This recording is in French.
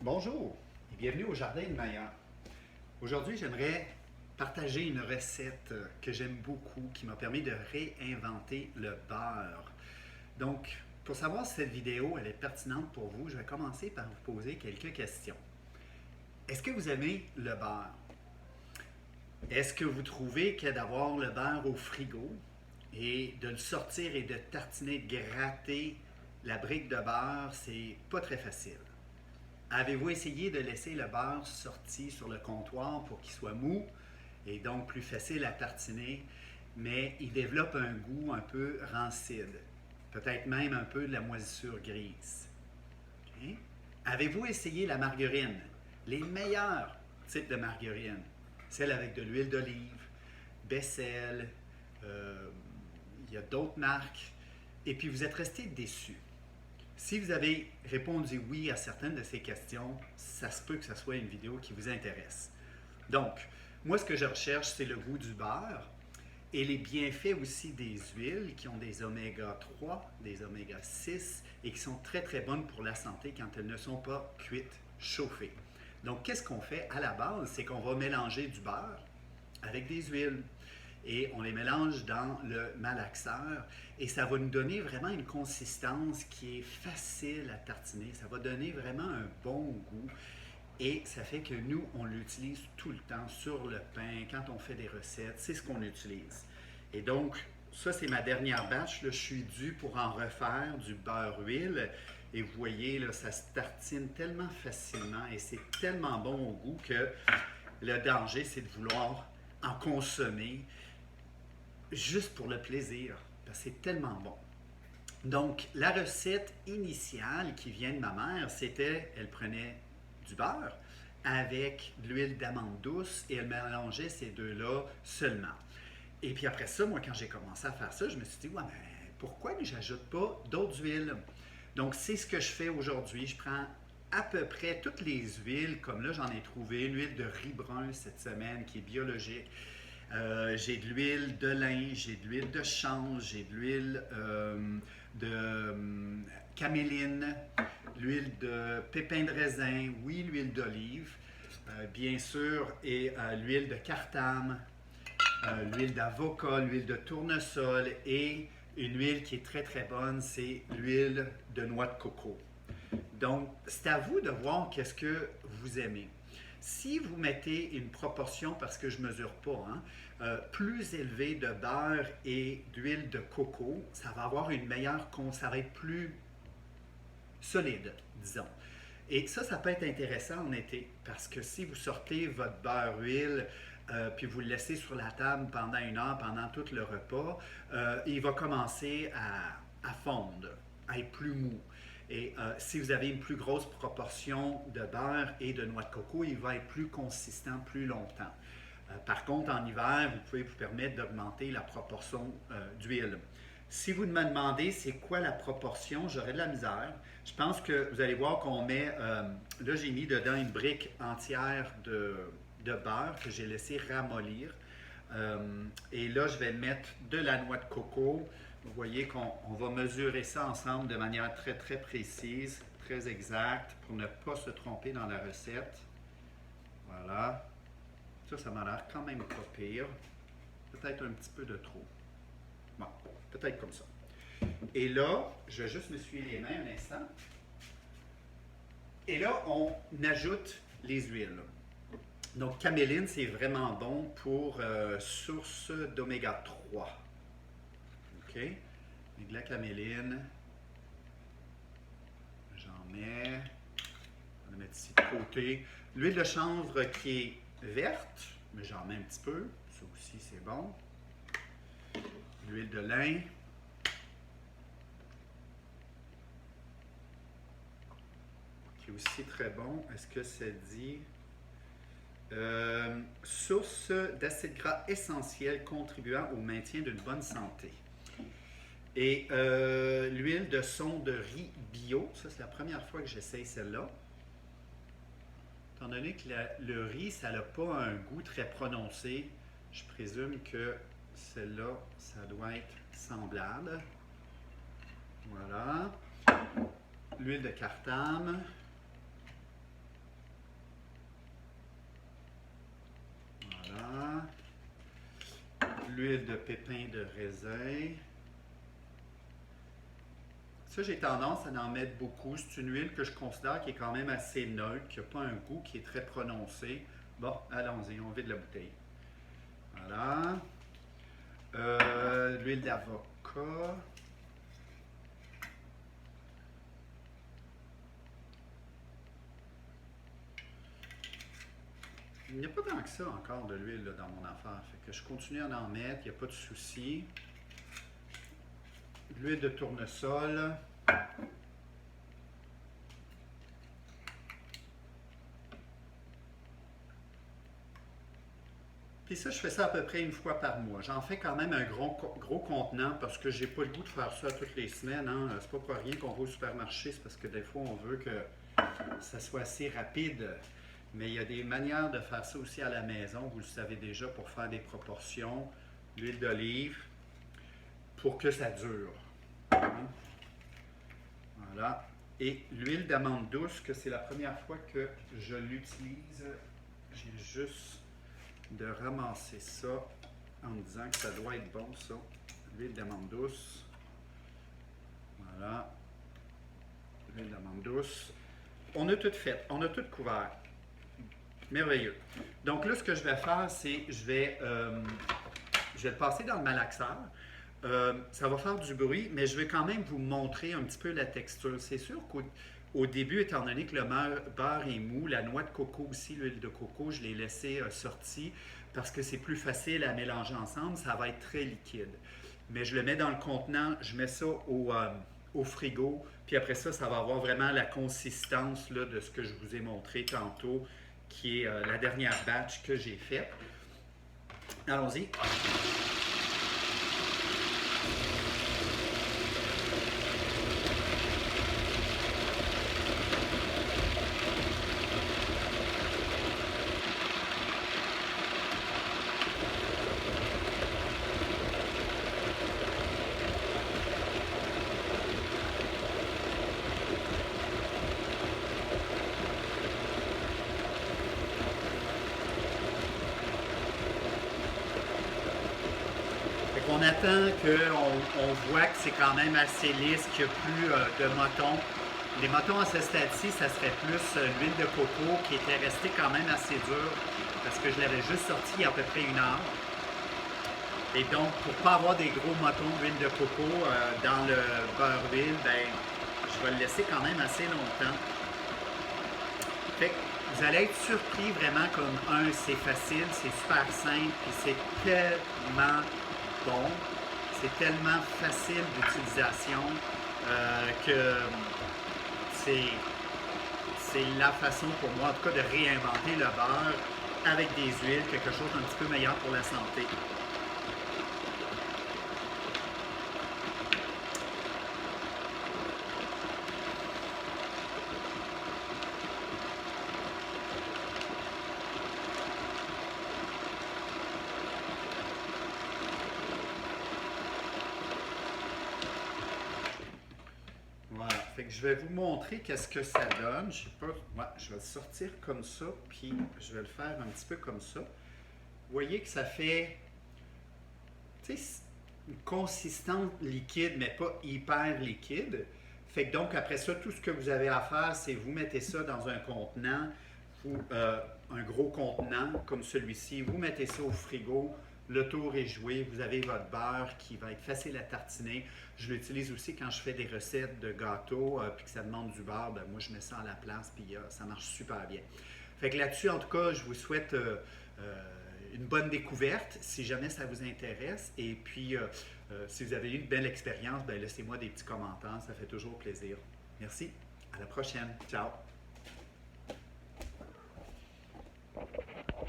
Bonjour et bienvenue au Jardin de Maya. Aujourd'hui, j'aimerais partager une recette que j'aime beaucoup qui m'a permis de réinventer le beurre. Donc, pour savoir si cette vidéo elle est pertinente pour vous, je vais commencer par vous poser quelques questions. Est-ce que vous aimez le beurre? Est-ce que vous trouvez que d'avoir le beurre au frigo et de le sortir et de tartiner, de gratter la brique de beurre, c'est pas très facile? Avez-vous essayé de laisser le beurre sorti sur le comptoir pour qu'il soit mou et donc plus facile à tartiner, mais il développe un goût un peu rancide, peut-être même un peu de la moisissure grise. Ok? Avez-vous essayé la margarine? Les meilleurs types de margarine, celle avec de l'huile d'olive, Bessel, euh, il y a d'autres marques, et puis vous êtes resté déçu. Si vous avez répondu oui à certaines de ces questions, ça se peut que ce soit une vidéo qui vous intéresse. Donc, moi, ce que je recherche, c'est le goût du beurre et les bienfaits aussi des huiles qui ont des oméga 3, des oméga 6 et qui sont très très bonnes pour la santé quand elles ne sont pas cuites, chauffées. Donc, qu'est-ce qu'on fait à la base? C'est qu'on va mélanger du beurre avec des huiles et on les mélange dans le malaxeur et ça va nous donner vraiment une consistance qui est facile à tartiner. Ça va donner vraiment un bon goût et ça fait que nous, on l'utilise tout le temps sur le pain, quand on fait des recettes, c'est ce qu'on utilise. Et donc, ça, c'est ma dernière batch. Là, je suis dû pour en refaire du beurre-huile. Et vous voyez, là, ça se tartine tellement facilement et c'est tellement bon au goût que le danger, c'est de vouloir en consommer juste pour le plaisir, parce que c'est tellement bon. Donc, la recette initiale qui vient de ma mère, c'était, elle prenait du beurre avec de l'huile d'amande douce et elle mélangeait ces deux-là seulement. Et puis après ça, moi, quand j'ai commencé à faire ça, je me suis dit, ouais, mais pourquoi j'ajoute pas d'autres huiles? Donc, c'est ce que je fais aujourd'hui. Je prends à peu près toutes les huiles, comme là, j'en ai trouvé une huile de riz brun cette semaine qui est biologique. J'ai de l'huile de lin, j'ai de l'huile de chanvre, j'ai de l'huile de caméline, l'huile de pépins de raisin, oui, l'huile d'olive, bien sûr, et l'huile de cartame, l'huile d'avocat, l'huile de tournesol et une huile qui est très très bonne, c'est l'huile de noix de coco. Donc, c'est à vous de voir qu'est-ce que vous aimez. Si vous mettez une proportion, parce que je ne mesure pas, hein, plus élevée de beurre et d'huile de coco, ça va avoir une meilleure, ça va être plus solide, disons. Et ça peut être intéressant en été, parce que si vous sortez votre beurre-huile, puis vous le laissez sur la table pendant une heure, pendant tout le repas, il va commencer à fondre, à être plus mou. Et si vous avez une plus grosse proportion de beurre et de noix de coco, il va être plus consistant plus longtemps. Par contre, en hiver, vous pouvez vous permettre d'augmenter la proportion d'huile. Si vous me demandez c'est quoi la proportion, j'aurais de la misère. Je pense que vous allez voir qu'on met, là j'ai mis dedans une brique entière de beurre que j'ai laissé ramollir. Et là, je vais mettre de la noix de coco. Vous voyez qu'on va mesurer ça ensemble de manière très très précise, très exacte, pour ne pas se tromper dans la recette. Voilà. Ça m'a l'air quand même pas pire. Peut-être un petit peu de trop. Bon, peut-être comme ça. Et là, je vais juste m'essuyer les mains un instant. Et là, on ajoute les huiles. Donc, caméline, c'est vraiment bon pour source d'oméga 3. OK? Donc, la caméline, j'en mets. On va mettre ici de côté. L'huile de chanvre qui est verte, mais j'en mets un petit peu. Ça aussi, c'est bon. L'huile de lin. Qui est aussi très bon. Est-ce que ça dit source d'acides gras essentiels contribuant au maintien d'une bonne santé. Et l'huile de son de riz bio, ça c'est la première fois que j'essaye celle-là. Étant donné que le riz, ça n'a pas un goût très prononcé, je présume que celle-là, ça doit être semblable. Voilà. L'huile de cartame. l'huile de pépins de raisin. Ça, j'ai tendance à en mettre beaucoup. C'est une huile que je considère qui est quand même assez neutre, qui n'a pas un goût qui est très prononcé. Bon, allons-y, on vide la bouteille. Voilà. L'huile d'avocat. Il n'y a pas tant que ça encore de l'huile dans mon affaire. Fait que je continue à en mettre, il n'y a pas de souci. L'huile de tournesol. Puis ça, je fais ça à peu près une fois par mois. J'en fais quand même un gros contenant parce que j'ai pas le goût de faire ça toutes les semaines. Hein. C'est pas pour rien qu'on va au supermarché, c'est parce que des fois on veut que ça soit assez rapide. Mais il y a des manières de faire ça aussi à la maison, vous le savez déjà, pour faire des proportions. L'huile d'olive, pour que ça dure. Voilà. Et l'huile d'amande douce, que c'est la première fois que je l'utilise. J'ai juste de ramasser ça en me disant que ça doit être bon, ça. L'huile d'amande douce. Voilà. L'huile d'amande douce. On a tout fait. On a tout couvert. Merveilleux. Donc là, ce que je vais faire, c'est je vais le passer dans le malaxeur. Ça va faire du bruit, mais je vais quand même vous montrer un petit peu la texture. C'est sûr qu'au début, étant donné que le beurre est mou, la noix de coco aussi, l'huile de coco, je l'ai laissé sortie parce que c'est plus facile à mélanger ensemble. Ça va être très liquide. Mais je le mets dans le contenant, je mets ça au frigo, puis après ça, ça va avoir vraiment la consistance là, de ce que je vous ai montré tantôt, qui est la dernière batch que j'ai faite. Allons-y. On attend qu'on voit que c'est quand même assez lisse, qu'il n'y a plus de motons. Les motons à ce stade-ci, ça serait plus l'huile de coco qui était restée quand même assez dure parce que je l'avais juste sorti il y a à peu près 1 heure. Et donc, pour ne pas avoir des gros motons d'huile de coco dans le beurre d'huile, ben, je vais le laisser quand même assez longtemps. Fait que vous allez être surpris vraiment comme c'est facile, c'est super simple, puis c'est tellement bon, c'est tellement facile d'utilisation que c'est la façon pour moi, en tout cas, de réinventer le beurre avec des huiles, quelque chose d'un petit peu meilleur pour la santé. Voilà, fait que je vais vous montrer qu'est-ce que ça donne. Je sais pas, ouais, je vais le sortir comme ça, puis je vais le faire un petit peu comme ça. Vous voyez que ça fait, tu sais, une consistance liquide, mais pas hyper liquide. Fait que donc, après ça, tout ce que vous avez à faire, c'est vous mettez ça dans un contenant, ou un gros contenant comme celui-ci. Vous mettez ça au frigo. Le tour est joué, vous avez votre beurre qui va être facile à tartiner. Je l'utilise aussi quand je fais des recettes de gâteaux puis que ça demande du beurre. Ben, moi, je mets ça à la place puis ça marche super bien. Fait que là-dessus, en tout cas, je vous souhaite une bonne découverte si jamais ça vous intéresse. Et puis, si vous avez eu une belle expérience, ben, laissez-moi des petits commentaires, ça fait toujours plaisir. Merci, à la prochaine. Ciao!